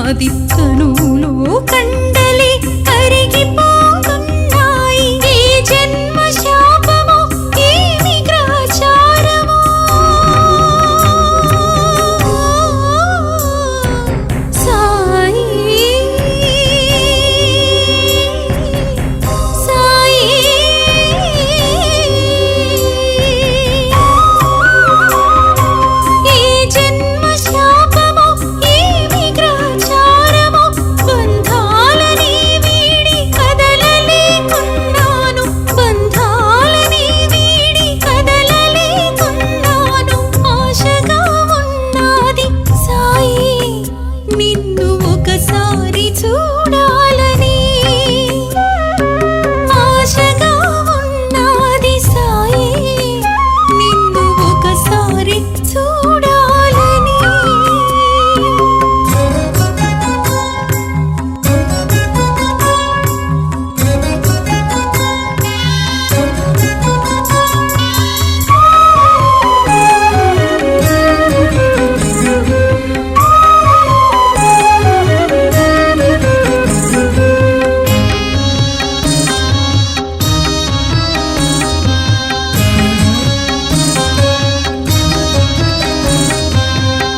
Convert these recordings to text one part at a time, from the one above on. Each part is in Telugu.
ఉన్నది కనులో కండలి కరిగిపోతున్నాయి ఈ జన్మ శాపము ఏమి గ్రహచారము సాయి సాయి ఈ జన్మ శాపము ఏమి గ్రహచారము బంధాలని వీడి కదలలేకున్నాను బంధాలని వీడి కదలలేకున్నాను ఆశగా ఉన్నది సాయి నిన్ను ఒకసారి చూడాలని ఆశగా ఉన్నది సాయి నిన్ను ఒకసారి చూడాలని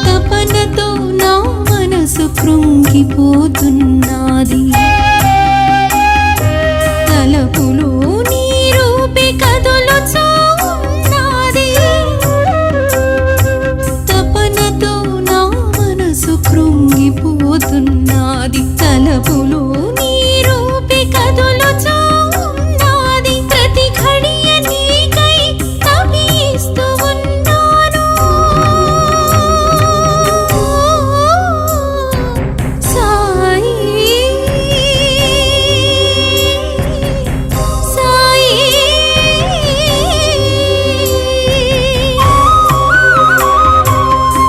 తపనతో నా మనసు కృంగిపోతున్నది తలపులో నీ రూపే కదులుచున్నది తపనతో నా మనసు కృంగిపోతున్నది తలపులో నీ రూపే కదులుచున్నది ప్రతి ఘడియ నీకై తపిస్తూ ఉన్నాను సాయి సాయి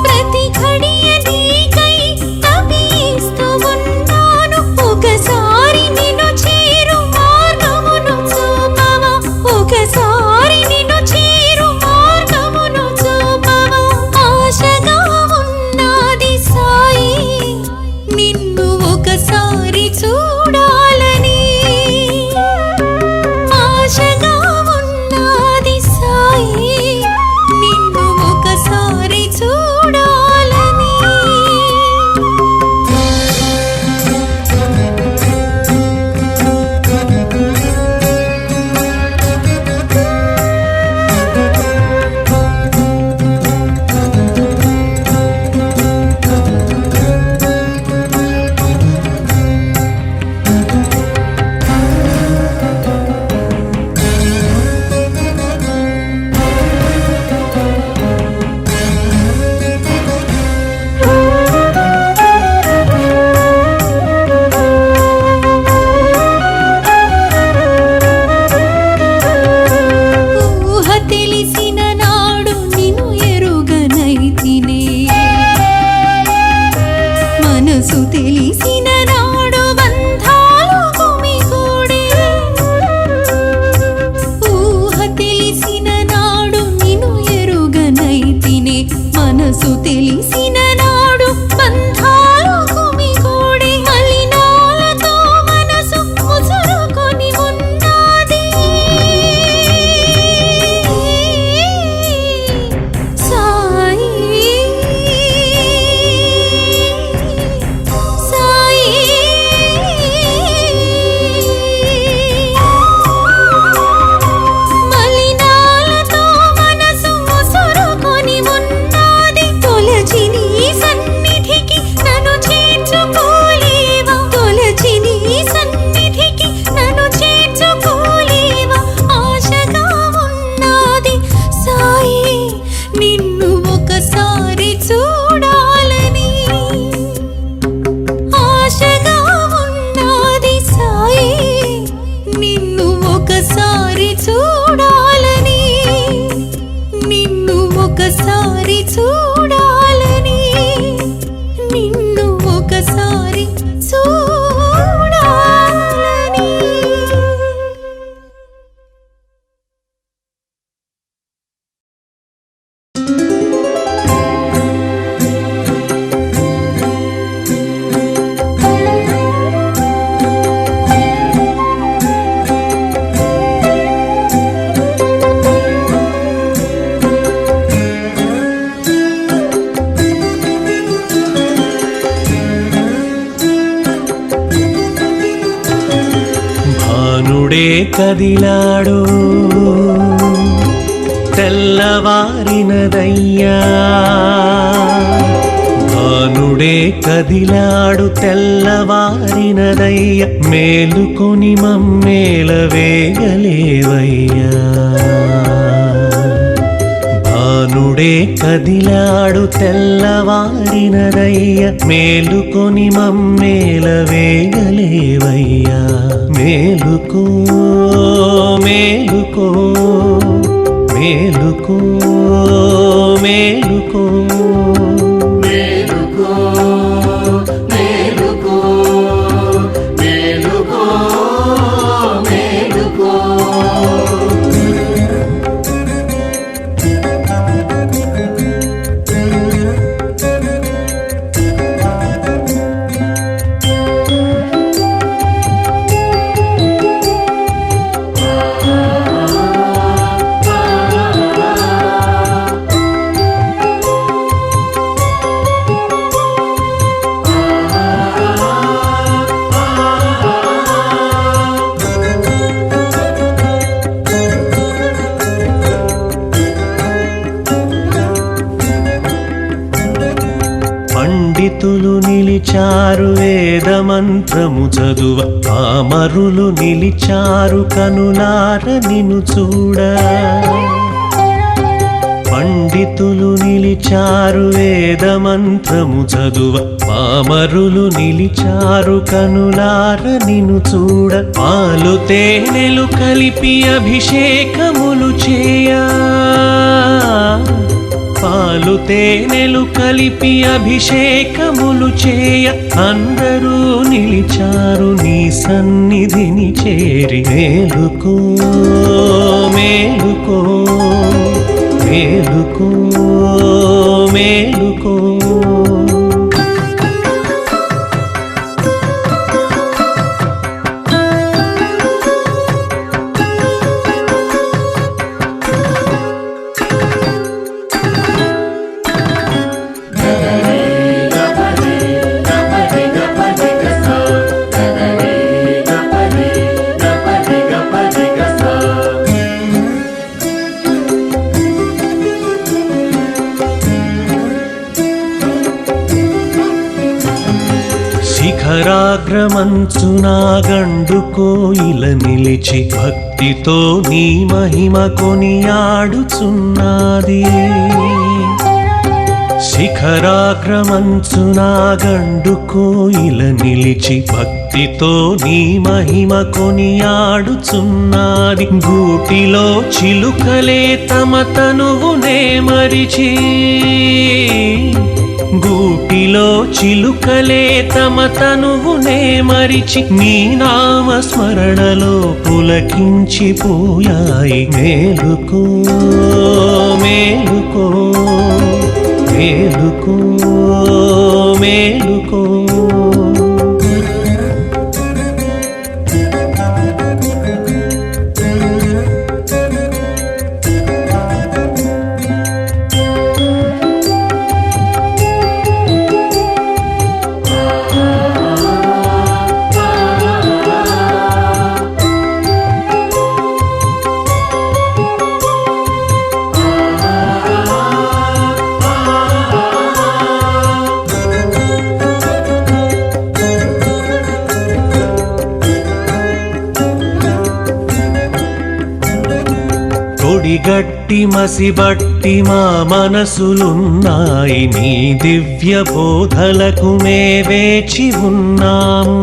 ప్రతి ఘడియ నీకై తపిస్తూ ఉన్నాను ఒకసారి నిన్ను చేరు మార్గమును చూపవా ఒకసారి నిన్ను చేరు మార్గమును చూపవా ఆశగా ఉన్నది సాయి నిన్ను ఒకసారి చూడాలని ఆశగా ఉన్నది సాయి నిన్ను ఒకసారి చూడాలని ఊహ తెలిసిన నాడు నిన్ను ఎరుగనైతినే మనసు తెలిసిన నాడు బంధాలు గుమిగూడే ఊహ తెలిసిన నాడు నిన్ను ఎరుగనైతినే మనసు తెలిసిన నాడు బంధాలు గుమిగూడే మలినాలతో మనసు ముసురుకొని ఉన్నది సాయి సాయి భానుడే కదిలాడు తెల్లవారినదయ్యా భానుడే కదిలాడు తెల్లవారినదయ్య మేలుకొని మమ్మేల వేగలేవయ్యా భానుడే కదిలాడు తెల్లవారినదయ్య మేలుకొని మమ్మేల వేగలేవయ్యా మేలుకో మేలుకో మేలుకో మేలుకో పండితులు నిలిచారు వేదమంత్రము చదువ పామరులు నిలిచారు కనులార నిన్ను చూడ పండితులు నిలిచారు వేదమంత్రము చదువ పామరులు నిలిచారు కనులార నిన్ను చూడ పాలు తేనెలు కలిపి అభిషేకములు చేయా పాలు తేనెలు కలిపి అభిషేకములు చేయ అందరూ నిలిచారు నీ సన్నిధిని చేరి మేలుకో మేలుకో మేలుకో మేలుకో శిఖరాగ్రమంచునా గండు కోయిల నిలిచి భక్తితో నీ మహిమ కొనియాడుచున్నది శిఖరాగ్రమంచునా గండు కోయిల నిలిచి భక్తితో నీ మహిమ కొనియాడుచున్నది గూటిలో చిలుకలే తమ తనువునే మరిచి గూటిలో చిలుకలే తమ తనువునే మరిచి నీ నామ స్మరణలో పులకించిపోయాయి మేలుకో మేలుకో మేలుకో మేలుకో కొడిగట్టి మసిబట్టి మా మనసులున్నాయి నీ దివ్య బోధలకు మే వేచి ఉన్నాము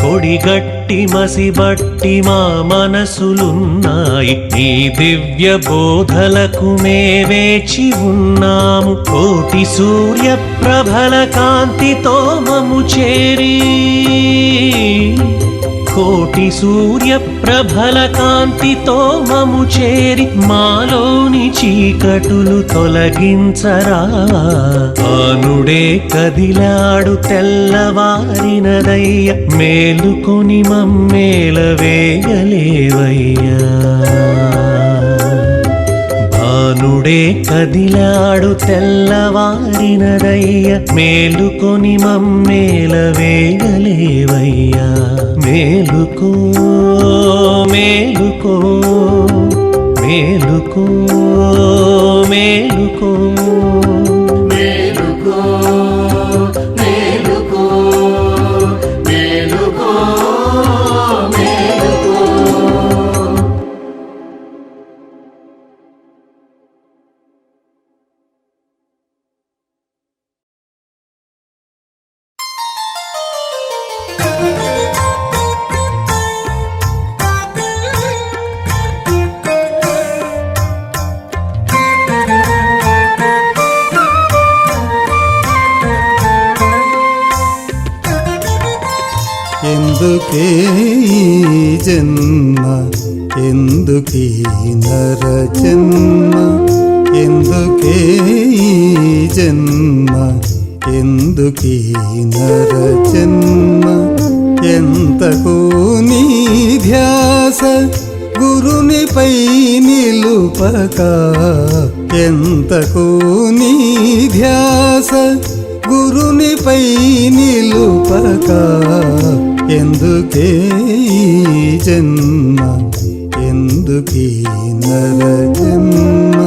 కొడిగట్టి మసిబట్టి మా మనసులున్నాయి నీ దివ్య బోధలకు మే వేచి ఉన్నాము కోటి సూర్య ప్రభల కాంతితో మము చేరి కోటి సూర్య ప్రభల కాంతితో మము చేరి మాలోని చీకటులు తొలగించరా భానుడే కదిలాడు తెల్లవారినదయ్య మేలుకొని మమ్మేల వేగలేవయ్యా భానుడే అప్పుడే కదిలాడు తెల్లవారినదయ్య మేలుకొని మమ్మేల వేగలేవయ్యా మేలుకో మేలుకో మేలుకో మేలుకో మేలుకో మేలుకో మేలుకో మేలుకో. ఎందుకే ఈ జన్మ ఎందుకీ నర జన్మ ఎందుకే ఈ జన్మ ఎందుకీ నర జన్మ ఎంతకు నీ ధ్యాస గురునిపై నిలుపక ఎంతకు నీ ధ్యాస గురునిపై నిలుపక ఎందుకే ఈ జన్మ ఎందుకీ నర జన్మ.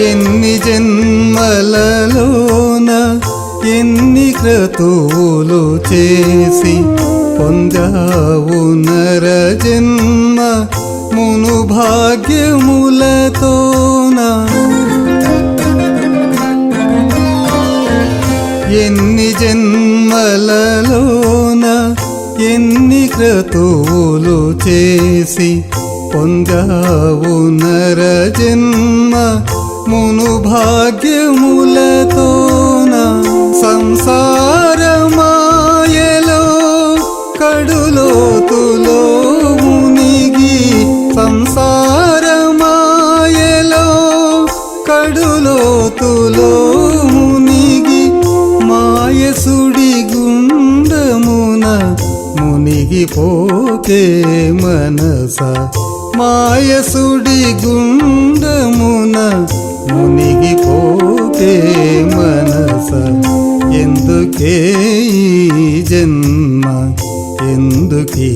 ఎన్ని జన్మలలోన ఎన్ని క్రతువులు చేసి పొందావు నర జన్మ మును భాగ్యములతోన ఎన్ని జన్మలలోన ఎన్ని క్రతువులు చేసి పొందావు నర జన్మ మును భాగ్యములతోన సంసారమాయలో కడులోతులో మునిగి సంసారమాయలో కడులోతులో మునిగి మాయసుడి గుండమున మునిగిపోకే మనస మాయసుడి గుండమున మునిగిపోకే మనస ఎందుకే ఈ జన్మ ఎందుకీ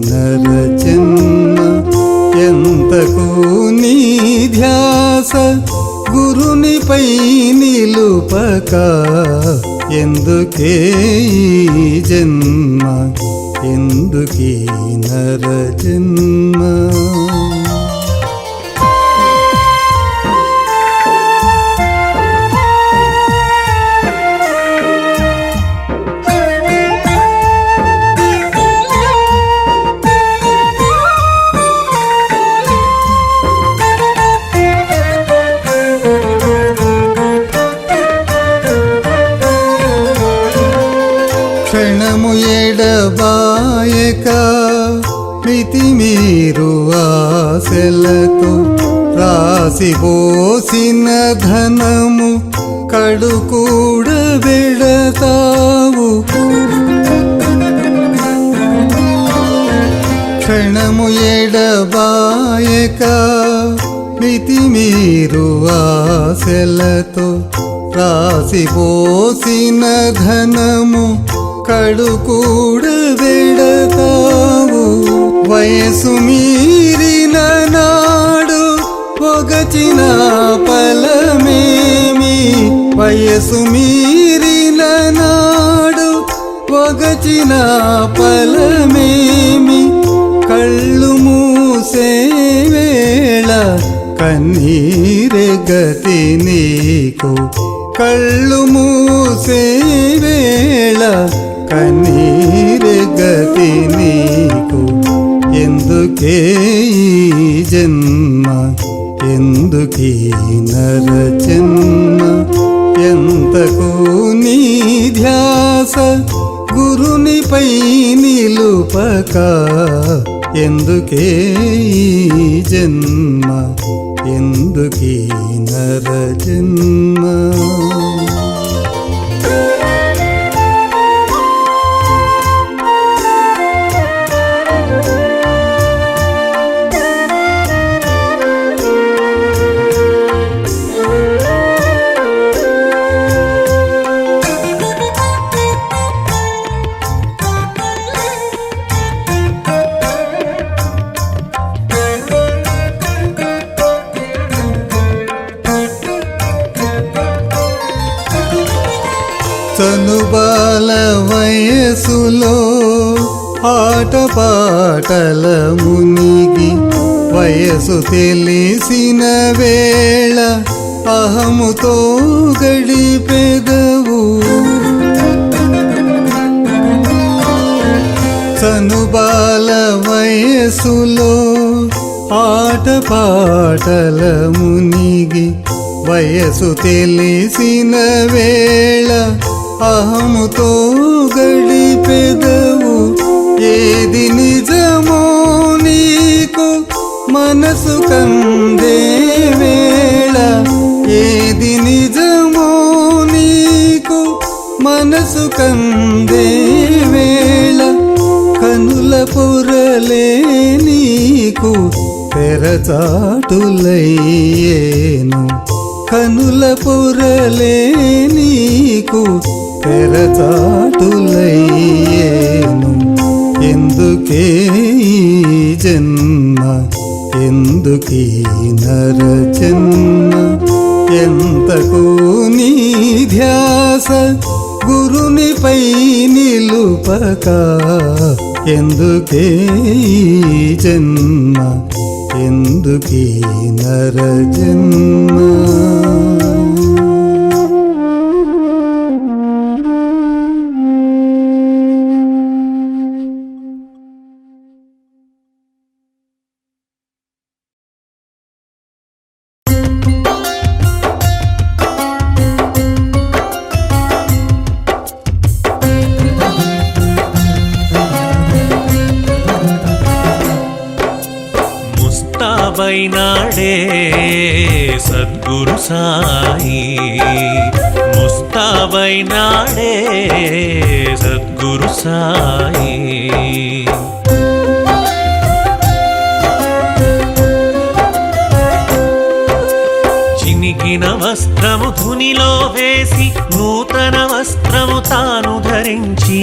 నర జన్మ ఎంతకు నీ ధ్యాస గురునిపై నిలుపక ఎందుకే ఈ జన్మ ఎందుకీ నర జన్మ. క్షణము ఎడబాయక మితిమీరు ఆశలతో రాసిపోసిన ధనము కడు కూడబెడతావు క్షణము ఎడబాయక మితిమీరు ఆశలతో రాసిపోసిన ధనము కడు కూడబెడతావు వయసు మీరిన నాడు పొగచిన ఫలమేమి వయసు మీరిన నాడు పొగచిన ఫలమేమి కళ్ళు మూసే వేళ కన్నీరే గతి నీకు కళ్ళు మూసే వేళ కన్నీరే గతి నీకు ఎందుకే ఈ జన్మ ఎందుకీ నరజన్మ ఎంతకు నీ ధ్యాస గురునిపై నిలుపక ఎందుకే ఈ జన్మ ఎందుకీ నరజన్మ చనుబాల వయసులో ఆటపాటల మునిగి వయసు తెలిసిన వేళ అహముతో గడిపెదవు చనుబాల వయసులో ఆటపాటల మునిగి వయసు తెలిసిన వేళ అహముతో గడిపెదవు ఏది నిజమో నీకు మనసు కందే వేళ ఏది నిజమో నీకు మనసు కందే వేళ కనుల పొరలే నీకు తెరచాటులయ్యేను కనుల పొరలే నీకు తెరచాటులయ్యేను ఎందుకే ఈ జన్మ ఎందుకీ నరజన్మ ఎంతకు నీ ధ్యాస గురునిపై నిలుపక ఎందుకే ఈ జన్మ ఎందుకీ నరజన్మ ముస్తాబైనాడే సద్గురు సాయి ముస్తాబైనాడే సద్గురు సాయి చినిగిన వస్త్రము ధునిలో వేసి నూతన వస్త్రము తాను ధరించి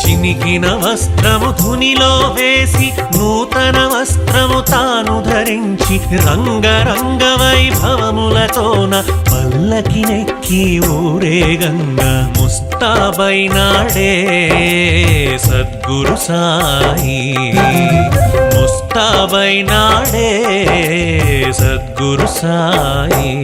చినిగిన వస్త్రము ధునిలో వేసి నూతన వస్త్రము తాను ధరించి రంగరంగ వైభవములతోన పల్లకి నెక్కి ఊరేగంగా ముస్తాబైనాడే సద్గురు సాయి ముస్తాబైనాడే సద్గురు సాయి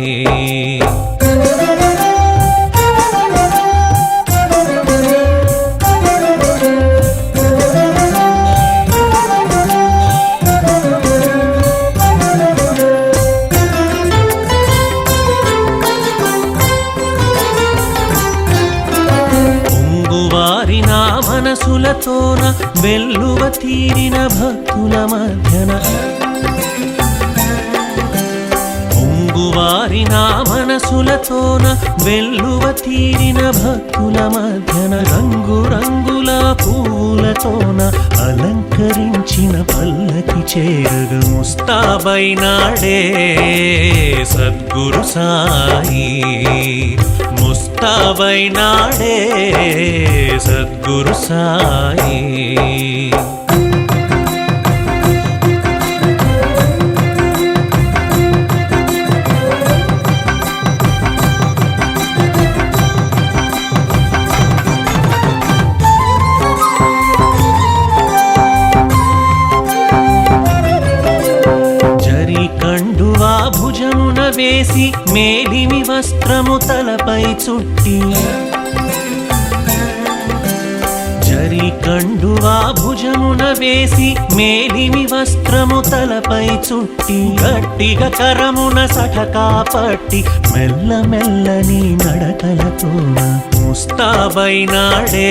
మనసులతోన వెల్లువ తీరిన భక్తుల మధ్యన పొంగువారి నా మనసులతోన వెల్లువ తీరిన భక్తుల మధ్యన రంగు రంగుల పూలతోన అలంకరించిన పల్లకి చేరగ ముస్తాబైనాడే సద్గురు సాయి ముస్తాబైనాడే సద్గురు సాయి భుజమున వేసి మేలిమి వస్త్రము తలపై చుట్టి ఎర్రి కండువా భుజమున వేసి మేలిమి వస్త్రము తలపై చుట్టి గట్టిగా కరమున సటకా పట్టి మెల్ల మెల్లని నడకలతోన ముస్తాబైనాడే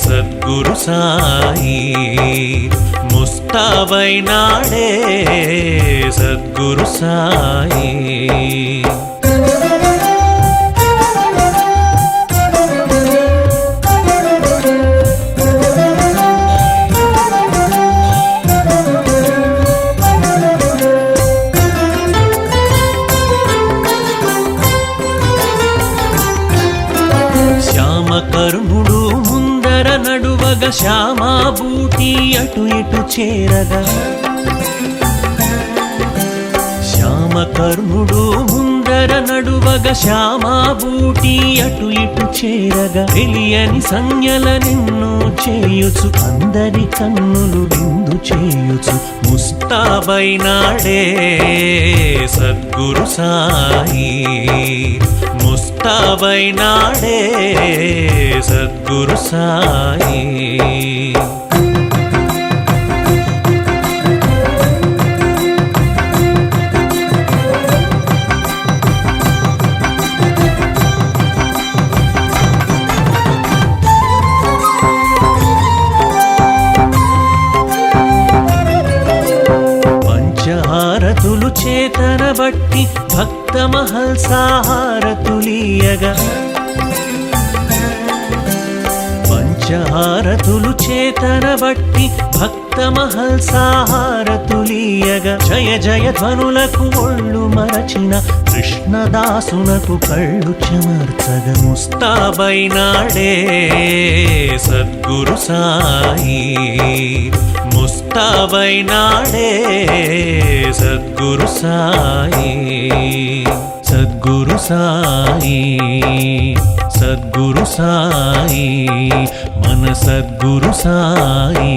సద్గురు సాయి ముస్తాబైనాడే సద్గురు సాయి కర్ణుడు ముందర నడువగ శ్యామాభూతి అటు ఇటు చేరగా శ్యామకర్ణుడు ముందర నడువగ శ్యామాభూతి అటు ఇటు చేరగా తెలియని సంజ్ఞల నిన్ను చేయుచు అందరి కన్నులు విందు చేయుచు ముస్తాబైనాడే సద్గురు సాయి ముస్తాబైనాడే సద్గురు సాయి పంచహారతులు చేతన బట్టి భక్త మహల్సాహారతులీయగా పంచహారతులు చేతన బట్టి భక్త మహల్సాహారతులీయగా జయ జయ ధ్వనులకు ఒళ్ళు మరచిన కృష్ణదాసునకు కళ్ళు చెమర్చగ ముస్తాబైనాడే సద్గురు సాయి ముస్తాబైనాడే సద్గురు సాయి సద్గురు సాయి సద్గురు సాయి మన సద్గురు సాయి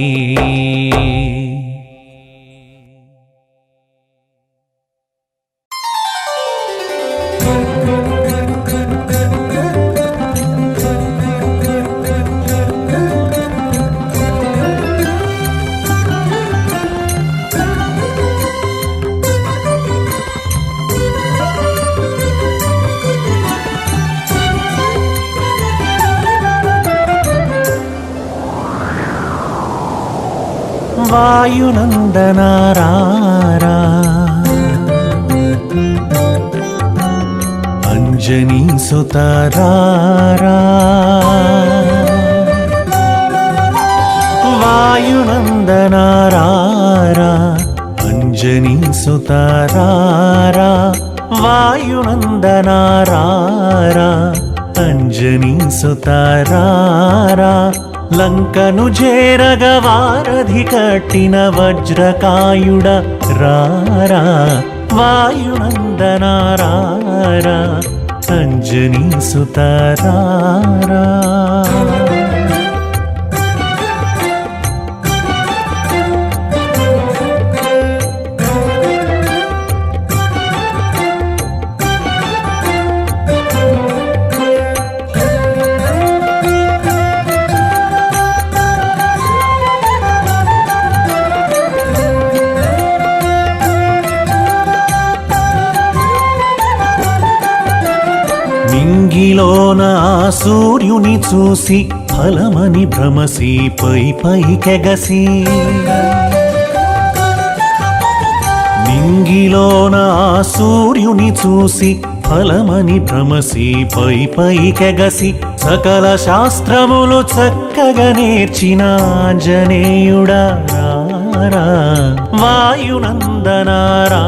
వాయునందనారా అంజనీ సుతారా వాయునందనారా అంజనీ సుతారా వాయునందనారా అంజనీ సుతారా లంకను చేరగ వారధి కట్టిన వజ్రకాయుడ రారా వాయునందనారా అంజనీ సుతారా నింగిలోన సూర్యుని చూసి ఫలమని భ్రమసి పైకెగసి నింగిలోన సూర్యుని చూసి ఫలమని భ్రమసి పైకెగసి సకల శాస్త్రములు చక్కగా నేర్చిన ఆంజనేయుడా రారా వాయునందనారా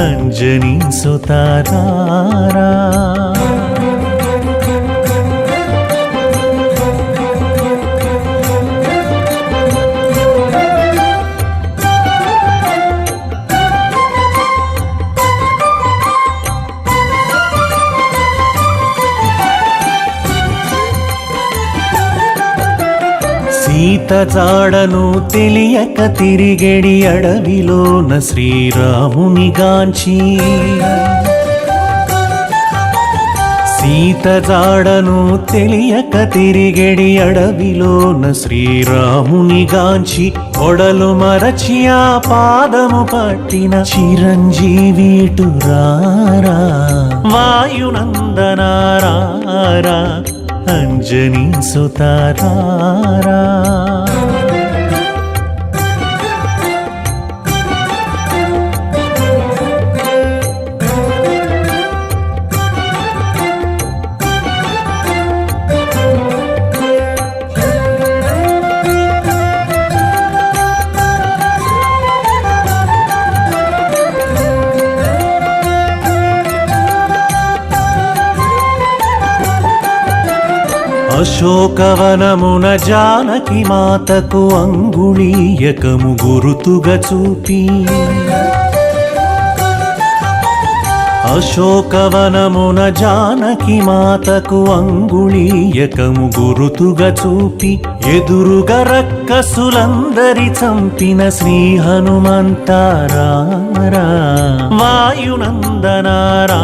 అంజనీ సుతారా సీత జాడను తెలియక తిరిగెడి అడవిలోన శ్రీరాముని గాంచి సీత జాడను తెలియక తిరిగెడి అడవిలోన శ్రీరామునిగాంచి ఒడలు మరచి ఆ పాదము పట్టిన చిరంజీవిటు రారా వాయునందనారా అంజనీ సుతారారా. అశోకవనమున జానకి మాతకు అంగుళీయకము గురుతుగా చూపి అశోకవనమున జానకి మాతకు అంగుళీయకము గురుతుగా చూపి ఎదురుగా రక్కసులందరి చంపిన శ్రీ హనుమంతారా వాయునందనారా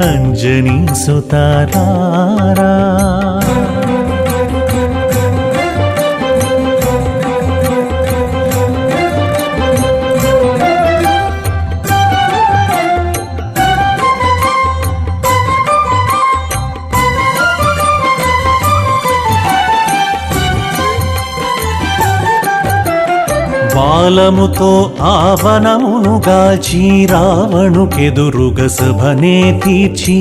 అంజనీ సుతారారా. బాలముతో ఆవనమును గాల్చి రావణుకెదురుగ సభనే తీర్చి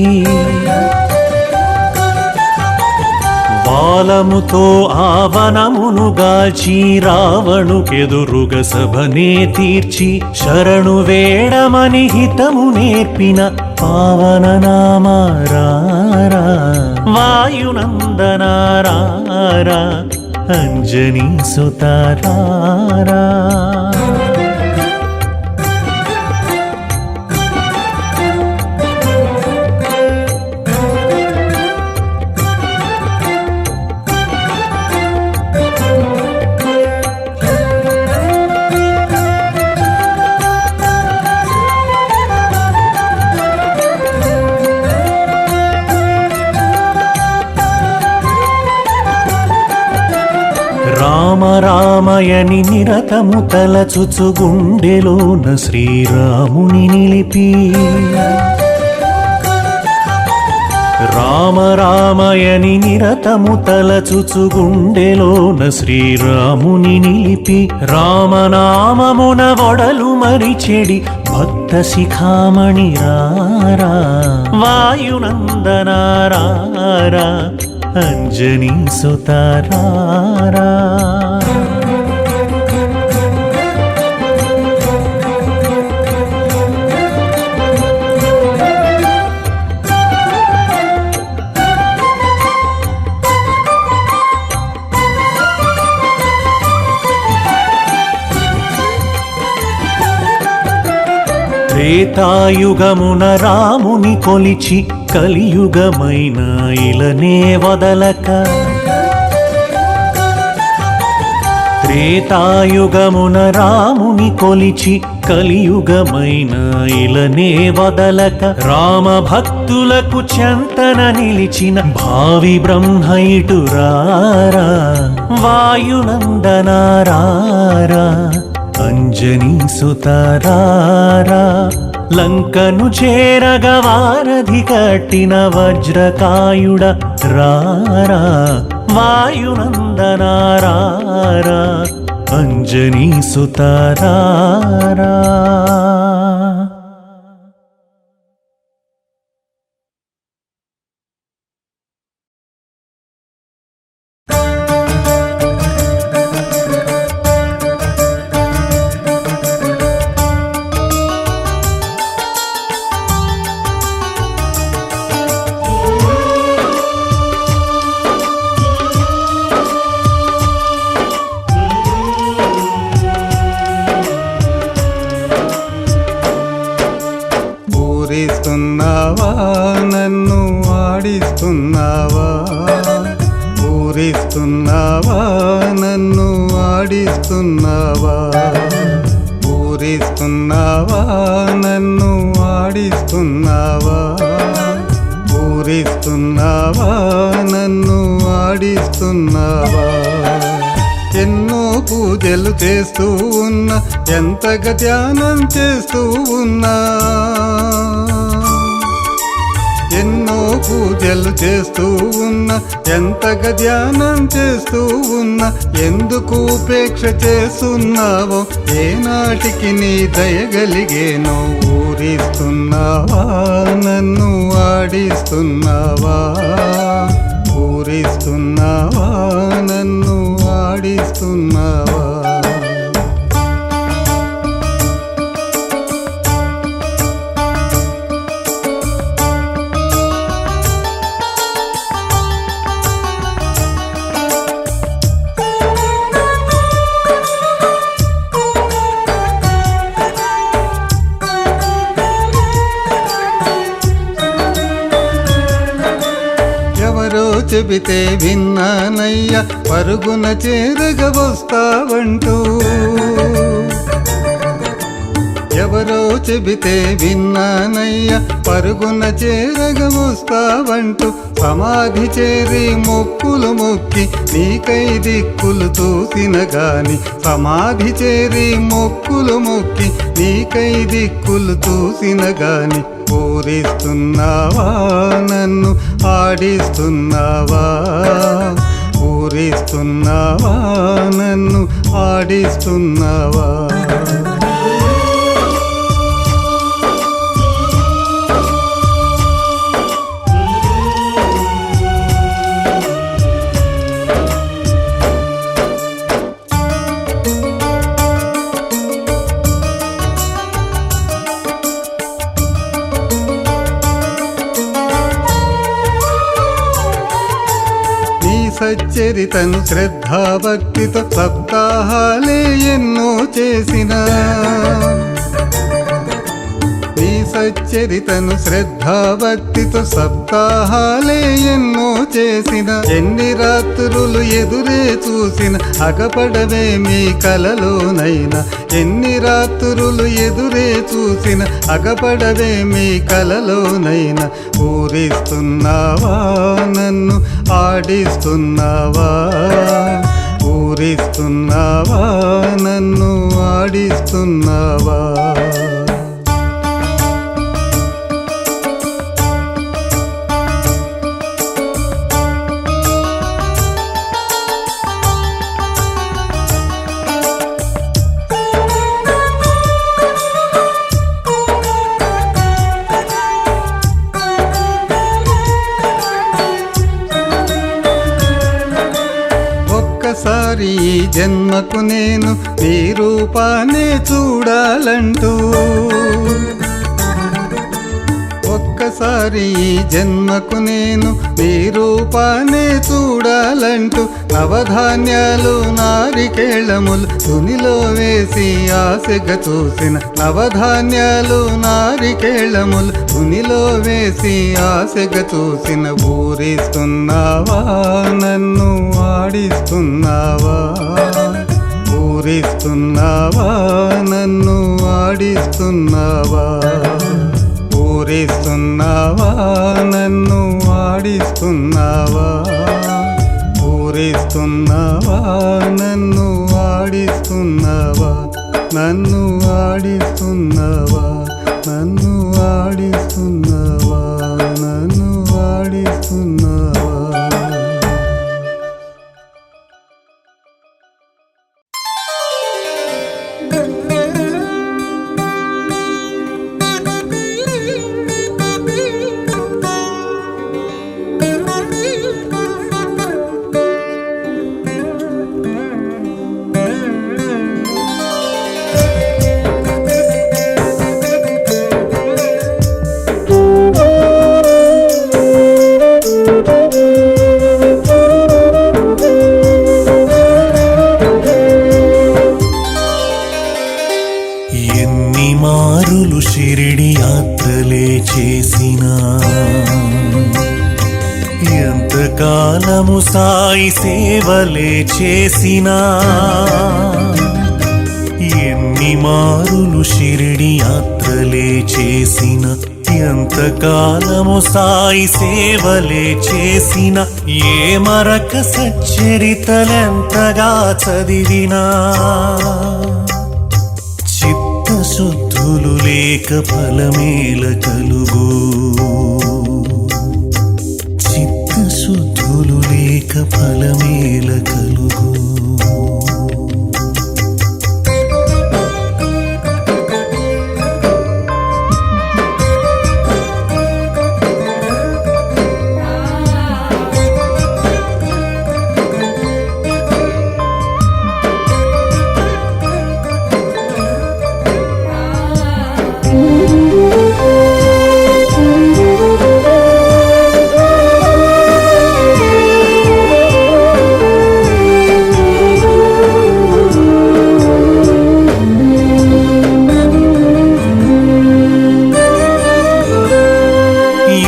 బాలముతో ఆవనమును గాల్చి రావణుకెదురుగ సభనే తీర్చి శరణు వేడమని హితము నేర్పిన పావన నామారా వాయునందనారా అంజనీ సుతారారా. రామయని నిరతము తలచుచు గుండెలోన శ్రీరాముని నిలిపి రామయని నిరతము తలచుచు గుండెలోన శ్రీరాముని నిలిపి రామనామమున ఒడలు మరిచెడి భక్త శిఖామణి రారా వాయునందనారా అంజనీ సుతారారా. త్రేతాయుగమున రాముని కొలిచి కలియుగమైన ఇలనే వదలక త్రేతాయుగమున రాముని కొలిచి కలియుగమైన ఇలనే వదలక రామ భక్తులకు చెంతన నిలిచిన భావి బ్రహ్మైటు రారా వాయునందనారా అంజనీ సుతారారా. లంకను చేరగ వారధి కట్టిన వజ్రకాయుడ రారా వాయునందనారా అంజనీ సుతారారా. ఊరిస్తున్నావా నన్ను ఆడిస్తున్నావా ఊరిస్తున్నావా నన్ను ఆడిస్తున్నావా ఊరిస్తున్నావా నన్ను ఆడిస్తున్నావా ఊరిస్తున్నావా నన్ను ఆడిస్తున్నావా. ఎన్నో పూజలు చేస్తూ ఉన్నా, ఎంతగా ధ్యానం చేస్తూ ఉన్నా, ఎన్నో పూజలు చేస్తూ ఉన్నా, ఎంతగా ధ్యానం చేస్తూ ఉన్నా, ఎందుకు ఉపేక్ష చేస్తున్నావో, ఏనాటికి నీ దయగలిగేనో. ఊరిస్తున్నావా నన్ను ఆడిస్తున్నావా, ఊరిస్తున్నావా నన్ను ఆడిస్తున్నావా. చెబితే విన్నానయ్యా, పరుగున చేరగ వస్తావంటూ. ఎవరో చెబితే విన్నానయ్యా, పరుగున చేరగ వస్తావంటూ. సమాధి చేరి మొక్కులు మొక్కి నీకై దిక్కులు చూసిన గాని, సమాధి చేరి మొక్కులు మొక్కి నీకై దిక్కులు చూసిన గాని. ఊరిస్తున్నావా నన్ను ఆడిస్తున్నావా, ఊరిస్తున్నావా నన్ను ఆడిస్తున్నావా. సచ్చరితను శ్రద్ధాభక్తితో సప్తాహాలే ఎన్నో చేసిన, నీ సచ్చరితను శ్రద్ధాభక్తితో సప్తాహాలే ఎన్నో చేసిన. ఎన్ని రాత్రులు ఎదురే చూసిన, అగపడవే మీ కలలోనైనా. ఎన్ని రాత్రులు ఎదురే చూసిన, అగపడవే మీ కలలోనైనా. ఊరిస్తున్నావా నన్ను ఆడిస్తున్నావా, ఊరిస్తున్నావా నన్ను ఆడిస్తున్నావా. ఒక్కసారి ఈ జన్మకు నేను నీ రూపాన్ని చూడాలంటూ, ఒక్కసారి ఈ జన్మకు నేను నీ రూపాన్ని చూడాలంటూ. నవధాన్యాలు నారికేళములు తునిలో వేసి ఆశగా చూసిన, నవధాన్యాలు నారికేళములు తునిలో వేసి ఆశగా చూసిన. ఊరిస్తున్నావా నన్ను ఆడిస్తున్నావా, ఊరిస్తున్నావా నన్ను ఆడిస్తున్నావా, ఊరిస్తున్నావా నన్ను ఆడిస్తున్నావా, ఊరిస్తున్నావా నన్ను ఆడిస్తున్నావా, నన్ను ఆడిస్తున్నావా, నన్ను ఆడిస్తున్నావా, నన్ను ఆడిస్తున్నావా. షిరిడి యాత్రలే చేసినా, ఎంతకాలము సాయి సేవలే చేసినా, ఎన్ని మారులు షిరిడి యాత్రలే చేసిన, ఎంతకాలము సాయి సేవలే చేసిన ఏ మరక సచ్చరితలెంతగా చదివినా చిత్తశుద్ధులు లేక ఫలమేల కలుగు చిత్తశుద్ధులు లేక ఫలమేల కలుగు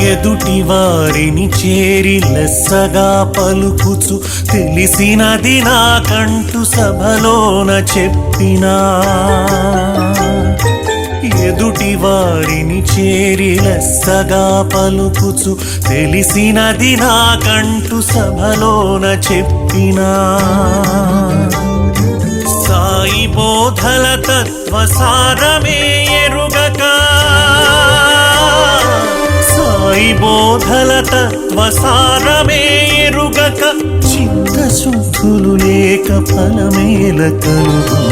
ఎదుటి వారిని చేరి లెస్సగా పలుకుచు తెలిసినది నాకంటూ సభలోన చెప్పినా ఎదుటి వారిని చేరి లెస్సగా పలుకుచు తెలిసినది నాకంటూ సభలోన చెప్పినా సాయి బోధల తత్వసారమే ఎరుగక సాయి బోధల తత్వసారమే ఎరుగక చిత్తశుద్ధులు లేక ఫలమేల కలుగు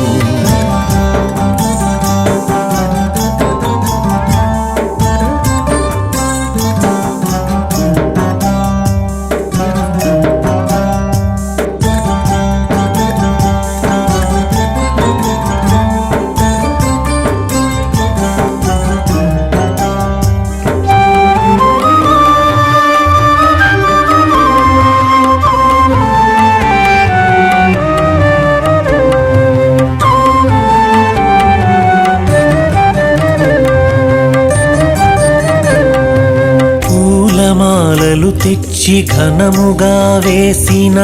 పూలమాలలు తెచ్చి ఘనముగా వేసిన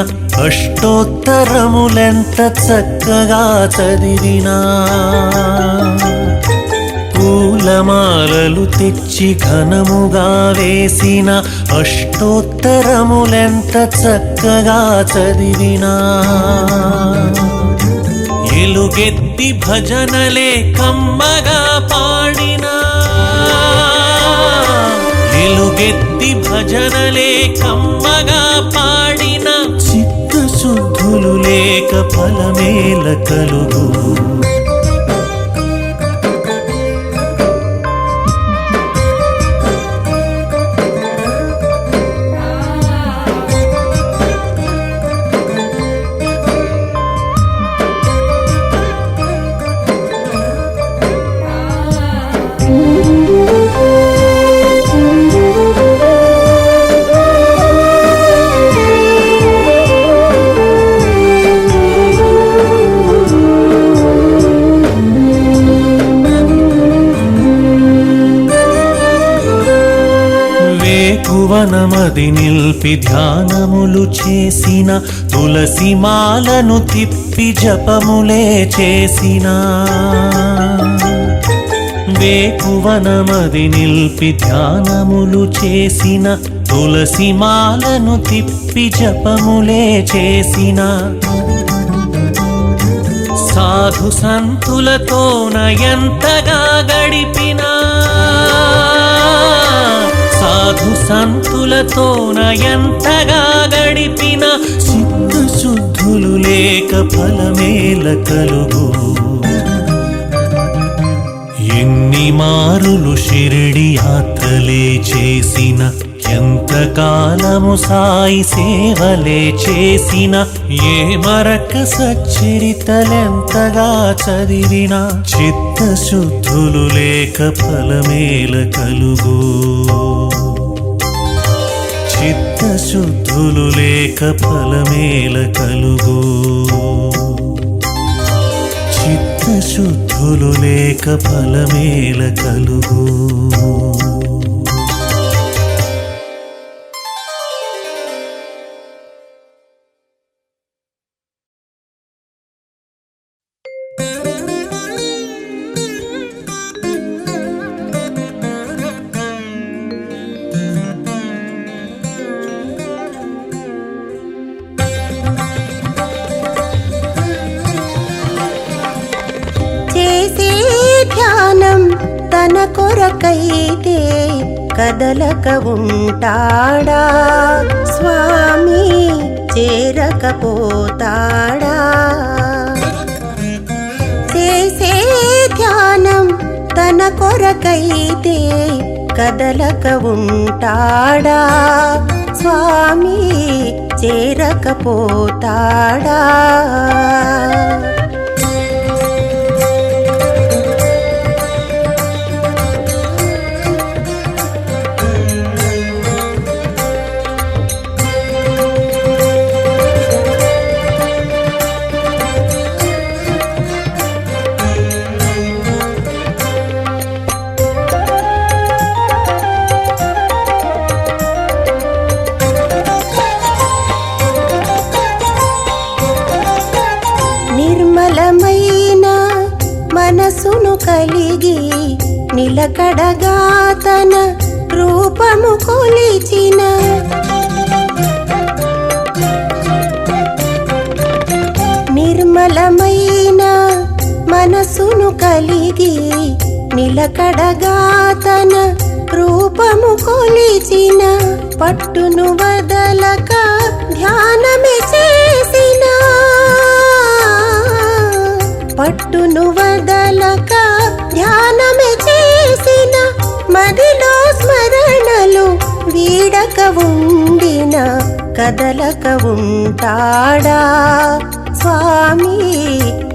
అష్టోత్తరములెంత చక్కగా చదివినా పూలమాలలు తెచ్చి ఘనముగా వేసిన అష్టోత్తరములెంత చక్కగా చదివినా ఎలుగెత్తి భజనలే కమ్మగా పాడినా ఎలుగెత్తి భజనలే కమ్మగా పాడిన చిత్తశుద్ధులు లేక ఫలమేల కలుగు వేకువనమది నిల్పి ధ్యానములు చేసిన తులసి మాలను తిప్పి జపములే చేసిన వేకువనమది నిల్పి ధ్యానములు చేసిన తులసి మాలను తిప్పి జపములే చేసిన సాధు సంతులతోన ఎంతగా గడిపినా సాధు సంతులతోన ఎంతగా గడిపిన చిత్తశుద్ధులు లేక ఫలమేల కలుగు ఎన్ని మారులు షిరిడి యాత్రలే చేసిన ఎంతకాలము సాయి సేవలే చేసిన ఏ మరక సచ్చరితలెంతగా చదివినా చిత్తశుద్ధులు లేక ఫలమేల కలుగు చిత్తశుద్ధులు లేక ఫలమేల కలుగు చిత్తశుద్ధులు లేక ఫలమేల కలుగు కొరకైతే కదలక ఉంటాడా స్వామి చేరకపోతాడా చేసే ధ్యానం తన కొరకైతే కదలక ఉంటాడా స్వామి చేరకపోతాడా నిర్మలమైన మనసును కలిగి నిలకడగా తన రూపము కొలిచిన నిర్మలమైన మనసును కలిగి నిలకడగా తన రూపము కొలిచిన పట్టును వదలక ధ్యానమే చేసిన పట్టును వదలక ధ్యానమే చేసిన మదిలో స్మరణలు వీడక ఉండిన కదలక ఉంటాడా స్వామి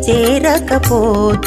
చేరకపోతాడా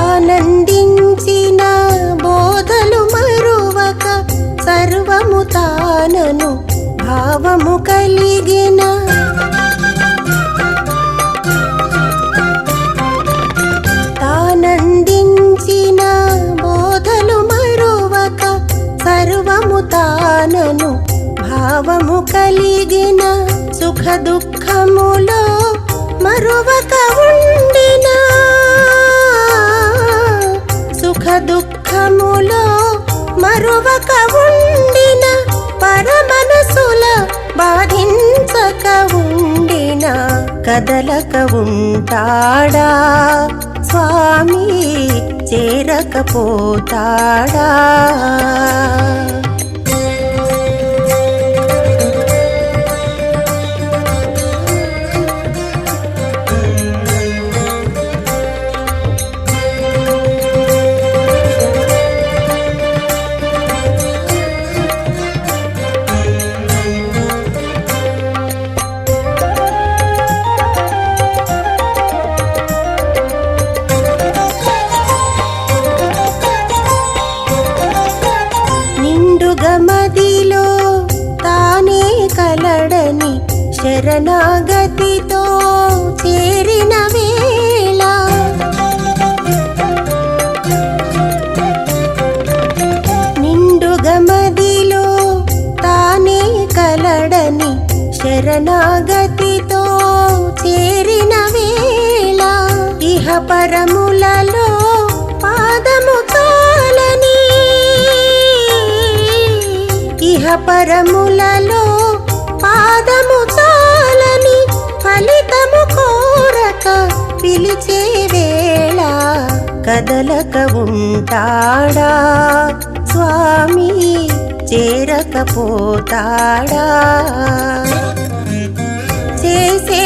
ఆనందించిన బోధలు మరువక సర్వము తానను భావము కలిగిన తానందించిన బోధలు మరువక సర్వము తానను భావము కలిగిన సుఖ దుఃఖములో మరువక ఉండిన సుఖ దుఃఖములో మరువక ఉండిన పరమనసుల బాధించక ఉండిన కదలక ఉంటాడా స్వామి చేరకపోతాడా మదిలో తానే కలడని శరణాగతితో చేరిన వేళ నిండుగా మదిలో తానే కలడని శరణాగతితో చేరిన వేళ ఇహ పరములలో పాదము తాలని ఇహ పరములలో పాదము చాలని ఫలితము కోరక పిలిచే వేళ కదలక ఉంటాడా స్వామి చేరకపోతాడా చేసే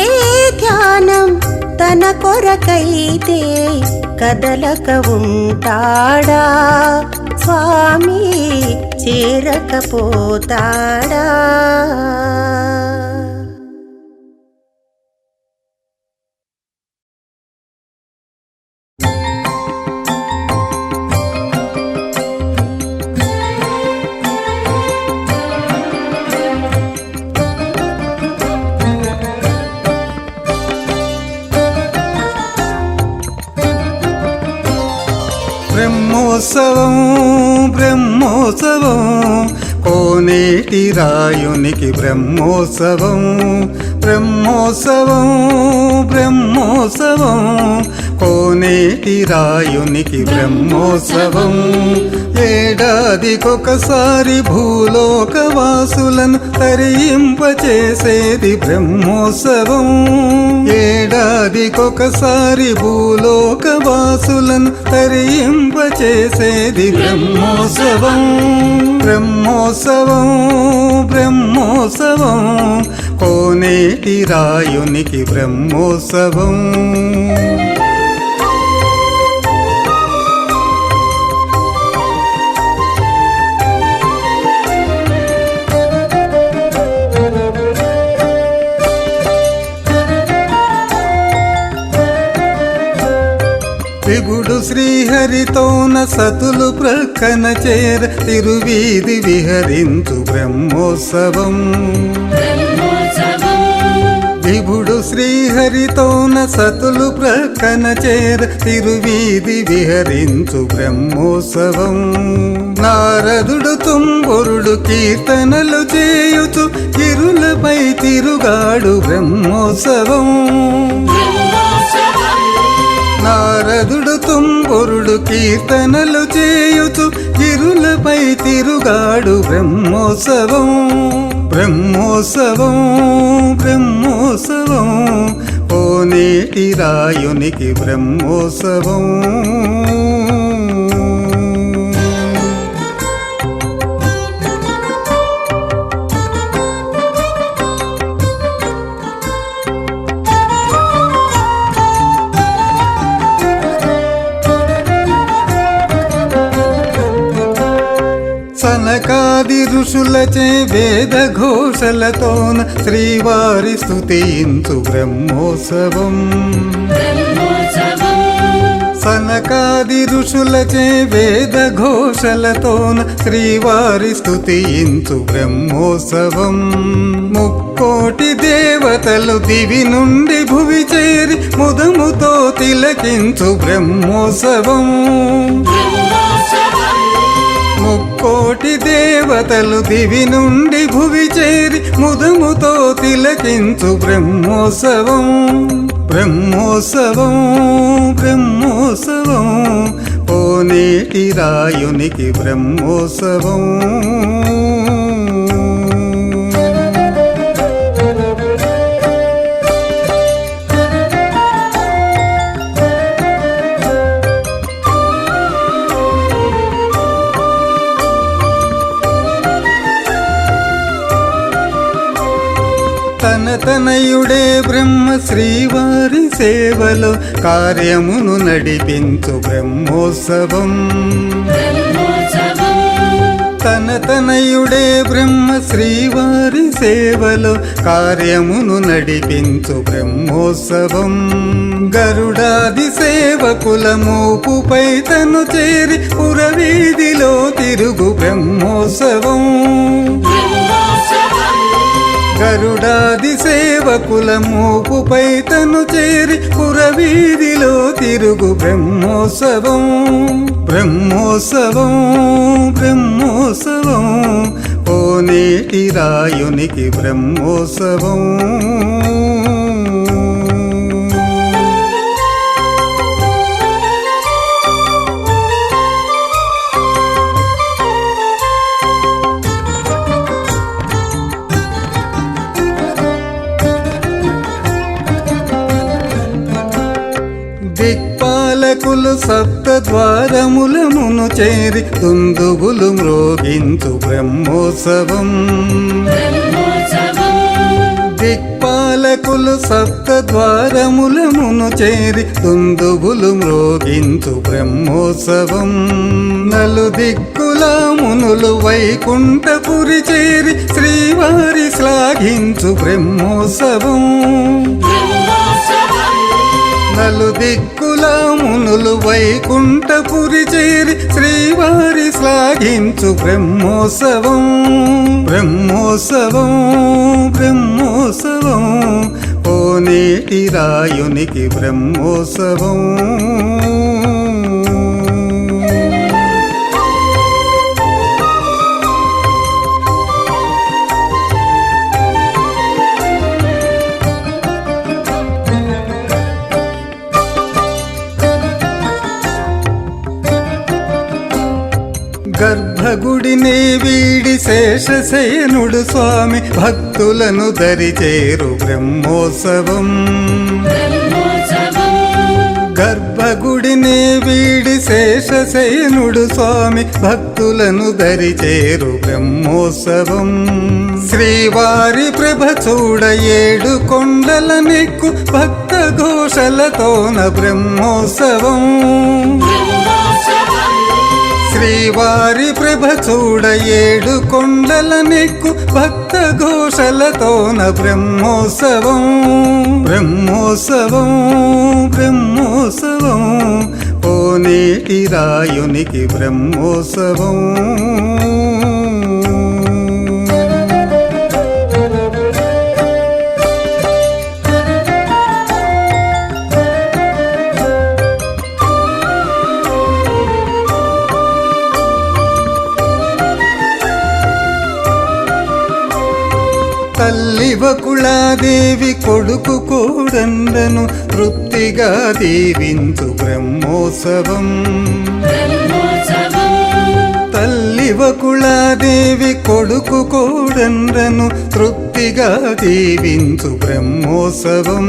ధ్యానం తన కొరకైతే కదలక ఉంటాడా స్వామి చేరకపోతాడా బ్రహ్మోత్సవం బ్రహ్మోత్సవం కోనేటి రాయునికి బ్రహ్మోత్సవం బ్రహ్మోత్సవం బ్రహ్మోత్సవం కోనేటి రాయునికి బ్రహ్మోత్సవం ఏడాదికొకసారి భూలోకవాసులను తరింపచేసేది బ్రహ్మోత్సవం ఏడాదికొకసారి భూలోకవాసులను తరింపచేసేది బ్రహ్మోత్సవం బ్రహ్మోత్సవం బ్రహ్మోత్సవం కోనేటి రాయునికి బ్రహ్మోత్సవం విభుడు శ్రీహరితోన సతులు ప్రక్కన చేర తిరువీధి విహరించు బ్రహ్మోత్సవం విభుడు శ్రీహరితోన సతులు ప్రక్కన చేర తిరువీధి విహరించు బ్రహ్మోత్సవం నారదుడు తుంబురుడు కీర్తనలు చేయుచు గిరులపై తిరుగాడు బ్రహ్మోత్సవం నారదుడు తుంబురుడు కీర్తనలు చేయుచు గిరులపై తిరుగాడు బ్రహ్మోత్సవం బ్రహ్మోత్సవం బ్రహ్మోత్సవం కోనేటి రాయునికి బ్రహ్మోత్సవం సనకాది ఋషులచే వేద ఘోషలతోన శ్రీవారి స్తుతించు బ్రహ్మోత్సవం సనకాది ఋషులచే వేద ఘోషలతోన శ్రీవారి స్తుతించు బ్రహ్మోత్సవం ముక్కోటి దేవతలు దివి నుండి భువి చేరి ముదముతో తిలకించు బ్రహ్మోత్సవం ముక్కోటి దేవతలు దివి నుండి భువి చేరి ముదముతో తిలకించు బ్రహ్మోత్సవం బ్రహ్మోత్సవం బ్రహ్మోత్సవం కోనేటి రాయునికి బ్రహ్మోత్సవం తనయుడే బ్రహ్మ శ్రీవారి సేవలో కార్యమును నడిపించు బ్రహ్మోత్సవం తనయుడే బ్రహ్మ శ్రీవారి సేవలో కార్యమును నడిపించు బ్రహ్మోత్సవం గరుడాది సేవకుల మోపుపై తను చేరి పురవీధిలో తిరుగు బ్రహ్మోత్సవం గరుడాది సేవకుల మోపుపై తను చేరి పురవీధిలో తిరుగు బ్రహ్మోత్సవం బ్రహ్మోత్సవం బ్రహ్మోత్సవం కోనేటి రాయునికి బ్రహ్మోత్సవం దిక్పాలకులు సప్త ద్వారములమును చేరి దుందుగులు మ్రోగించు బ్రహ్మోత్సవం దిక్పాలకులు సప్త ద్వారములమును చేరి దుందుగులు మ్రోగించు బ్రహ్మోత్సవం నలు దిక్కుల మునులు వైకుంఠపురి చేరి శ్రీవారి శ్లాఘించు బ్రహ్మోత్సవం నలు దిక్కుల మునులు వైకుంఠపురి చేరి శ్రీవారి శ్లాఘించు బ్రహ్మోత్సవం బ్రహ్మోత్సవం బ్రహ్మోత్సవం కోనేటి రాయునికి బ్రహ్మోత్సవం గర్భగుడిని వీడి శేషశయనుడు స్వామి భక్తులను దరిచేరు బ్రహ్మోత్సవం. గర్భగుడిని వీడి శేషశయనుడు స్వామి భక్తులను దరిచేరు బ్రహ్మోత్సవం. శ్రీవారి ప్రభ చూడ 7 కొండల నెక్కు భక్త ఘోషలతోన బ్రహ్మోత్సవం. శ్రీవారి ప్రభ చూడ 7 కొండల నెక్కు భక్త ఘోషలతోన బ్రహ్మోత్సవం. బ్రహ్మోత్సవం బ్రహ్మోత్సవం కోనేటి రాయునికి బ్రహ్మోత్సవం. తల్లి వకుళాదేవి కొడుకు కోడండను తృప్తిగా దీవించు బ్రహ్మోత్సవం. తల్లి వకుళాదేవి కొడుకు కోడండను తృప్తిగా దీవించు బ్రహ్మోత్సవం.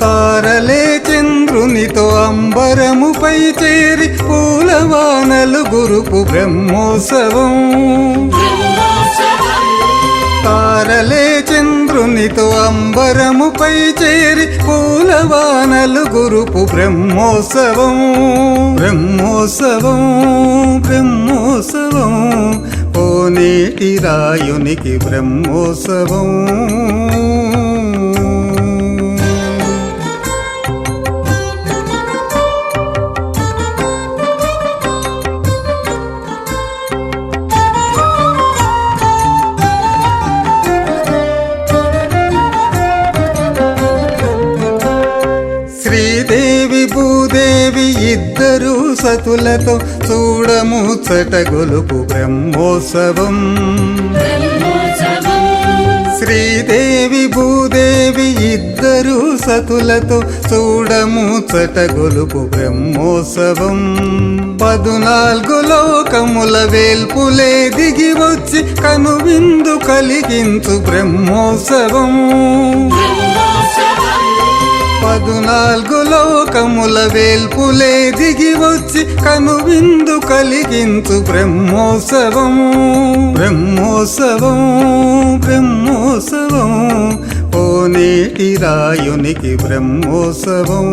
తారలే చంద్రునితో అంబరముపై చేరి పూలవానలు గురుపు బ్రహ్మోత్సవం. తారలే చంద్రునితో అంబరముపై చేరి పూలవానలు గురుపు బ్రహ్మోత్సవం. బ్రహ్మోత్సవం బ్రహ్మోత్సవం కోనేటి రాయునికి బ్రహ్మోత్సవం. శ్రీదేవి భూదేవి ఇద్దరు సతులతో చూడముచ్చట గొలుపు బ్రహ్మోత్సవం. శ్రీదేవి భూదేవి ఇద్దరు సతులతో చూడముచ్చట గొలుపు బ్రహ్మోత్సవం. 14 లోకముల వేల్పులే దిగి వచ్చి కనువిందు కలిగించు బ్రహ్మోత్సవం. 14 లోకముల వేల్పులే దిగి వచ్చి కనువిందు కలిగించు బ్రహ్మోత్సవం. బ్రహ్మోత్సవం బ్రహ్మోత్సవం కోనేటి రాయునికి బ్రహ్మోత్సవం.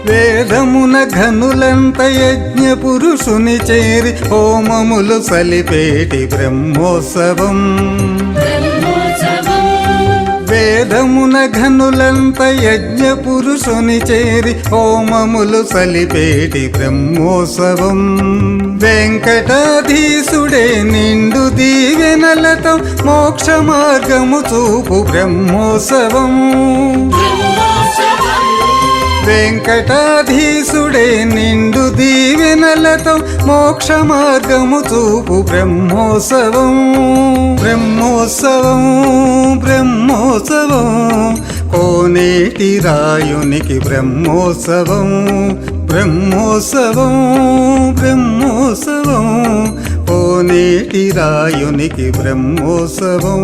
వేదమున ఘనులంత యజ్ఞ పురుషుని చేరి హోమములు సలిపేటి బ్రహ్మోత్సవం. వేదమున ఘనులంత యజ్ఞ పురుషుని చేరి హోమములు సలిపేటి బ్రహ్మోత్సవం. వెంకటాధీశుడే నిండు దీవెనలతో మోక్ష మార్గము చూపు బ్రహ్మోత్సవం. వెంకటాధీశుడే నిండు దీవెనలతో మోక్ష మార్గము చూపు బ్రహ్మోత్సవం. బ్రహ్మోత్సవం బ్రహ్మోత్సవం కోనేటి రాయునికి బ్రహ్మోత్సవం. బ్రహ్మోత్సవం బ్రహ్మోత్సవం కోనేటి రాయునికి బ్రహ్మోత్సవం.